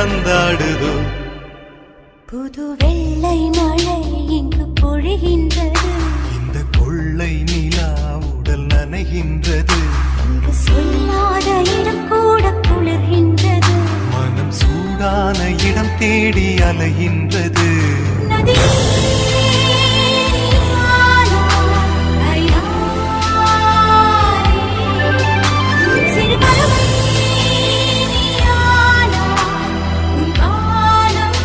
வந்தாடுதோ. புது வெள்ளை மழை இங்கு பொழிகின்றது, இந்த கொள்ளை நிலா உடல் நனைகின்றது. இங்கு சொல்லாத இடம் கூட குளிர்கின்றது, மனம் சூடான இடம் தேடி அலைகின்றது. நதி